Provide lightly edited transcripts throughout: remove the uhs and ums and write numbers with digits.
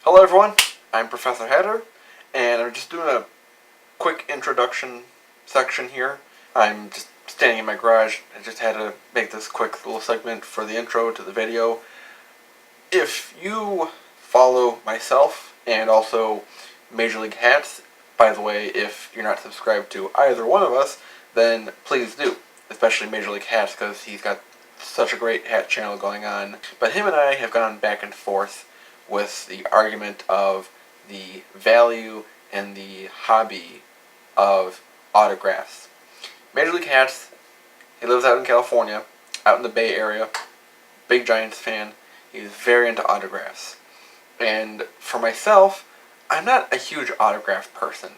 Hello everyone, I'm Professor Hatter, and I'm just doing a quick introduction section here. I'm just standing in my garage. I just had to make this quick little segment for the intro to the video. If you follow myself and also Major League Hats, by the way, if you're not subscribed to either one of us, then please do, especially Major League Hats because he's got such a great hat channel going on. But him and I have gone back and forth with the argument of the value and the hobby of autographs. Major League Hats, he lives out in California, out in the Bay Area, big Giants fan. He's very into autographs. And for myself, I'm not a huge autograph person.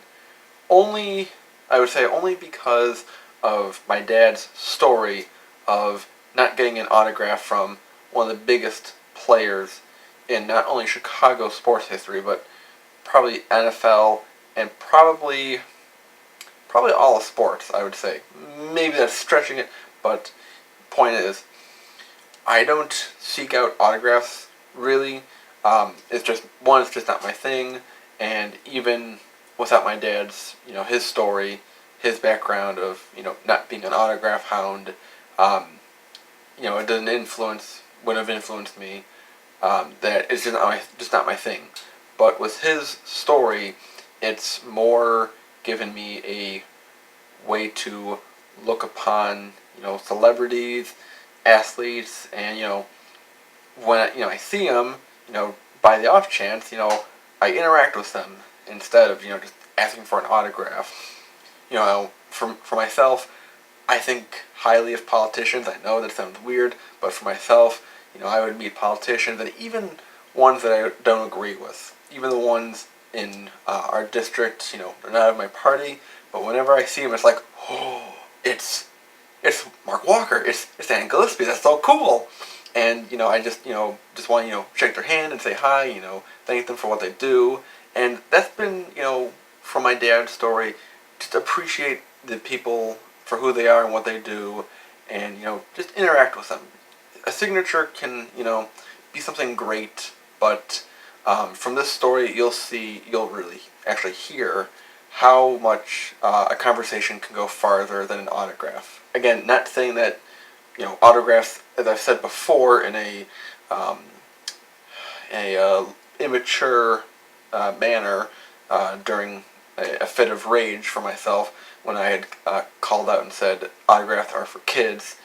I would say only because of my dad's story of not getting an autograph from one of the biggest players in not only Chicago sports history, but probably NFL and probably all of sports, I would say. Maybe that's stretching it, but point is, I don't seek out autographs, really. It's just not my thing, and even without my dad's, his story, his background of, not being an autograph hound, it wouldn't have influenced me. That it's just not my thing. But with his story, it's more given me a way to look upon, celebrities, athletes, and when I see them, by the off chance, I interact with them instead of just asking for an autograph. For myself, I think highly of politicians. I know that sounds weird, but for myself, I would meet politicians and even ones that I don't agree with. Even the ones in our district, they're not of my party, but whenever I see them, it's like, oh, it's Mark Walker, it's Ann Gillespie, that's so cool. And, I just want to, shake their hand and say hi, thank them for what they do. And that's been, from my dad's story, just appreciate the people for who they are and what they do, and, just interact with them. A signature can, be something great, but from this story, you'll really actually hear how much a conversation can go farther than an autograph. Again, not saying that, autographs, as I've said before, in a immature manner during a fit of rage for myself when I had called out and said autographs are for kids.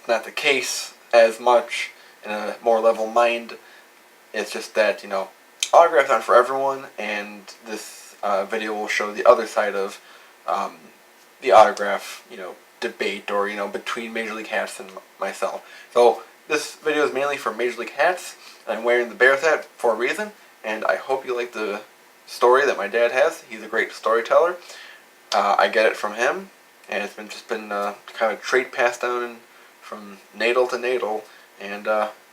Not the case as much in a more level mind. It's just that, autographs aren't for everyone, and this video will show the other side of the autograph, debate or, between Major League Hats and myself. So this video is mainly for Major League Hats. I'm wearing the Bears hat for a reason, and I hope you like the story that my dad has. He's a great storyteller. I get it from him, and it's been kind of a trait passed down from Nejdl to Nejdl, and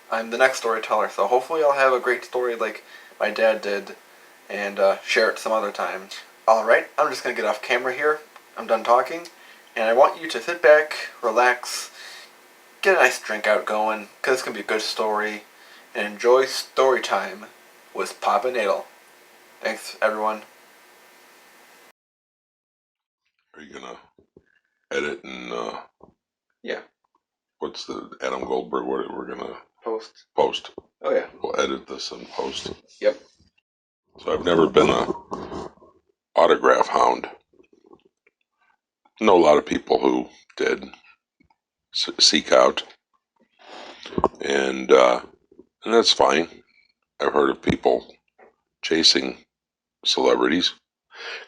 I'm the next storyteller, so hopefully I'll have a great story like my dad did, and share it some other time. Alright, I'm just going to get off camera here. I'm done talking, and I want you to sit back, relax, get a nice drink out going, because it's going to be a good story, and enjoy story time with Papa Nejdl. Thanks, everyone. Are you gonna edit and Yeah. what's the Adam Goldberg? What we're gonna Post. Oh yeah. We'll edit this and post. Yep. So I've never been a autograph hound. Know a lot of people who did seek out, and that's fine. I've heard of people chasing celebrities.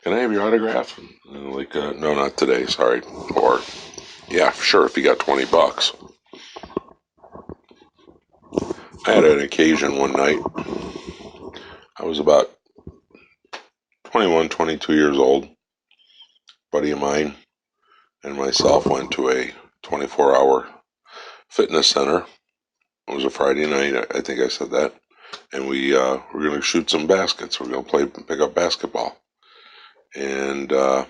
Can I have your autograph? And like, no, not today. Sorry. Or, yeah, sure. If you got $20. I had an occasion one night. I was about 21, 22 years old. A buddy of mine and myself went to a 24-hour fitness center. It was a Friday night. I think I said that. And we were going to shoot some baskets. We're going to pick up basketball. And there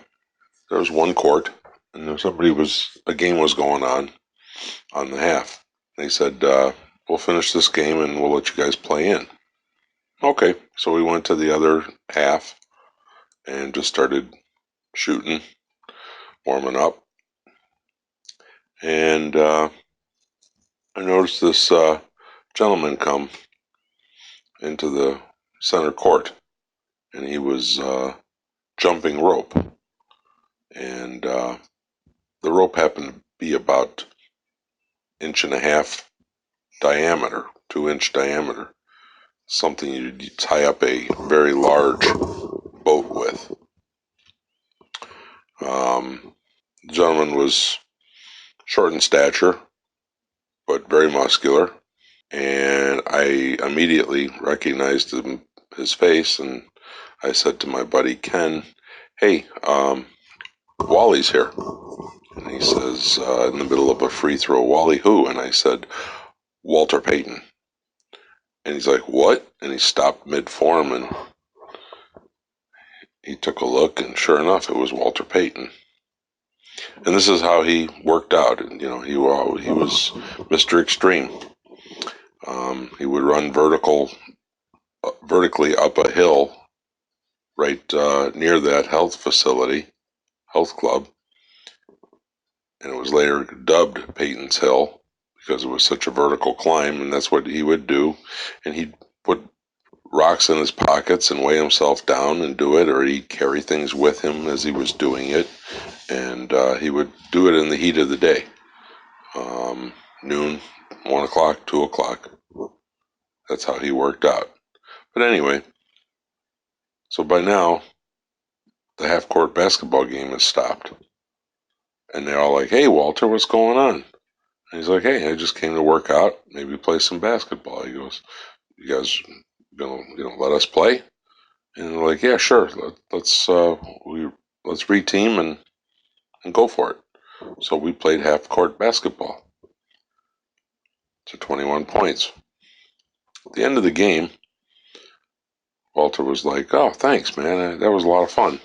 was one court, and a game was going on the half. They said, we'll finish this game and we'll let you guys play in. Okay, so we went to the other half and just started shooting, warming up. And I noticed this gentleman come into the center court, and he was jumping rope. And the rope happened to be about inch and a half diameter, 2-inch diameter, something you'd tie up a very large boat with. The gentleman was short in stature, but very muscular, and I immediately recognized his face, and I said to my buddy Ken, "Hey, Wally's here." And he says, in the middle of a free throw, "Wally who?" And I said, "Walter Payton." And he's like, "What?" And he stopped mid-form, and he took a look, and sure enough, it was Walter Payton. And this is how he worked out. And, he was Mr. Extreme. He would run vertically up a hill right near that health club, and it was later dubbed Payton's Hill because it was such a vertical climb, and that's what he would do. And he'd put rocks in his pockets and weigh himself down and do it, or he'd carry things with him as he was doing it, and he would do it in the heat of the day, noon, 1 o'clock, 2 o'clock. That's how he worked out. But anyway, so by now, the half-court basketball game has stopped. And they're all like, "Hey, Walter, what's going on?" And he's like, "Hey, I just came to work out, maybe play some basketball." He goes, "You guys gonna, let us play?" And they're like, "Yeah, sure. Let's reteam and go for it." So we played half-court basketball to 21 points. At the end of the game, Walter was like, "Oh, thanks, man. That was a lot of fun."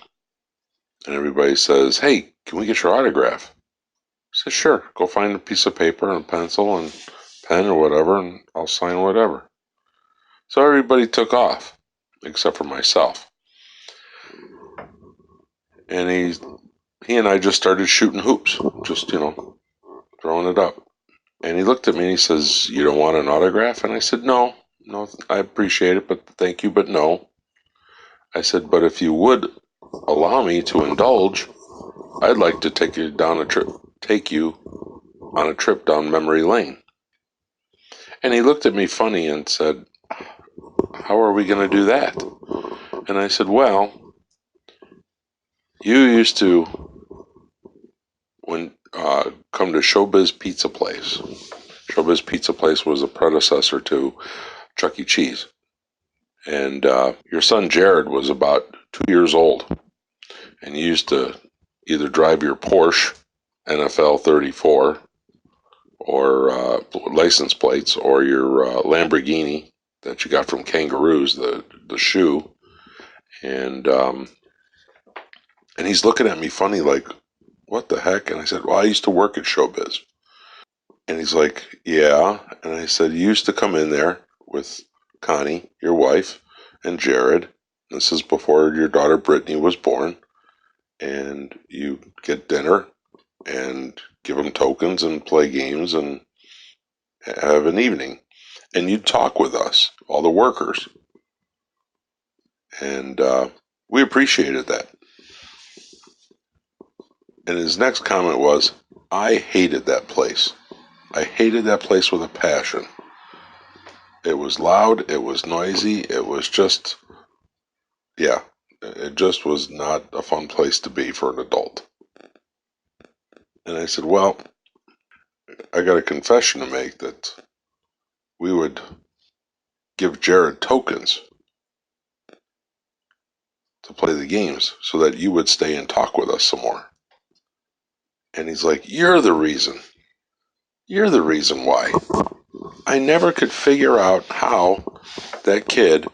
And everybody says, "Hey, can we get your autograph?" I said, "Sure. Go find a piece of paper and a pencil and pen or whatever, and I'll sign whatever." So everybody took off, except for myself. And he and I just started shooting hoops, just, throwing it up. And he looked at me and he says, "You don't want an autograph?" And I said, "No, I appreciate it, but thank you, but no." I said, "But if you would allow me to indulge, I'd like to take you on a trip down memory lane." And he looked at me funny and said, "How are we going to do that?" And I said, "Well, you used to come to Showbiz Pizza Place." Showbiz Pizza Place was a predecessor to Chuck E. Cheese. And your son Jared was about 2 years old. And you used to either drive your Porsche NFL 34 or license plates, or your Lamborghini that you got from Kangaroos, the shoe. And he's looking at me funny like, "What the heck?" And I said, "Well, I used to work at Showbiz." And he's like, "Yeah." And I said, "You used to come in there with Connie, your wife, and Jared. This is before your daughter Brittany was born. And you get dinner and give them tokens and play games and have an evening. And you'd talk with us, all the workers." And we appreciated that. And his next comment was, "I hated that place. I hated that place with a passion. It was loud, it was noisy, it was just, yeah, it just was not a fun place to be for an adult." And I said, "Well, I got a confession to make that we would give Jared tokens to play the games so that you would stay and talk with us some more." And he's like, "You're the reason. You're the reason why. I never could figure out how that kid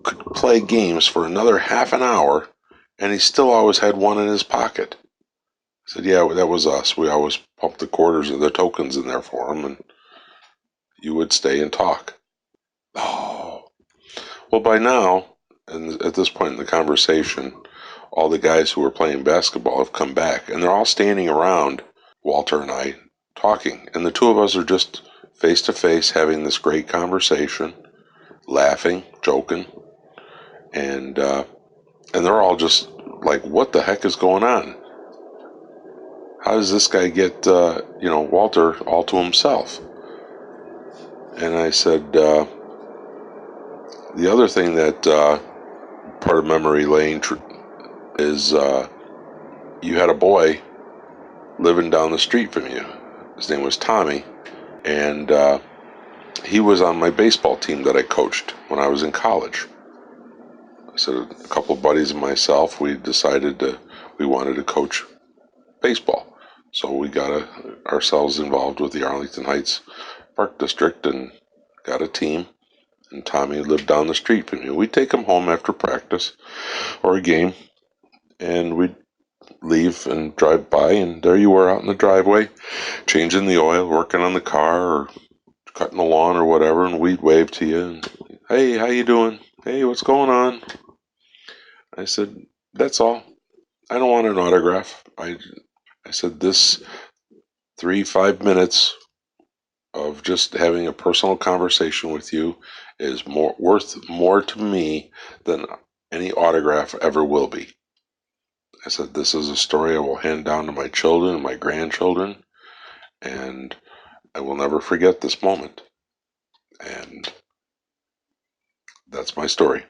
could play games for another half an hour and he still always had one in his pocket." I said, "Yeah, that was us. We always pumped the quarters and the tokens in there for him, and you would stay and talk." Oh, Well, by now, and at this point in the conversation, all the guys who were playing basketball have come back, and they're all standing around Walter and I talking. And the two of us are just face to face having this great conversation, laughing, joking, and they're all just like, "What the heck is going on? How does this guy get, Walter all to himself?" And I said, the other thing that part of memory lane is you had a boy living down the street from you. His name was Tommy, and he was on my baseball team that I coached when I was in college. So a couple of buddies and myself, we decided we wanted to coach baseball. So we got ourselves involved with the Arlington Heights Park District and got a team. And Tommy lived down the street from me. We'd take him home after practice or a game, and we'd leave and drive by, and there you were out in the driveway, changing the oil, working on the car, or cutting the lawn or whatever, and we'd wave to you. And, "Hey, how you doing? Hey, what's going on?" I said, "That's all. I don't want an autograph." I said, "This 3-5 minutes of just having a personal conversation with you is worth more to me than any autograph ever will be." I said, "This is a story I will hand down to my children and my grandchildren, and I will never forget this moment." And that's my story.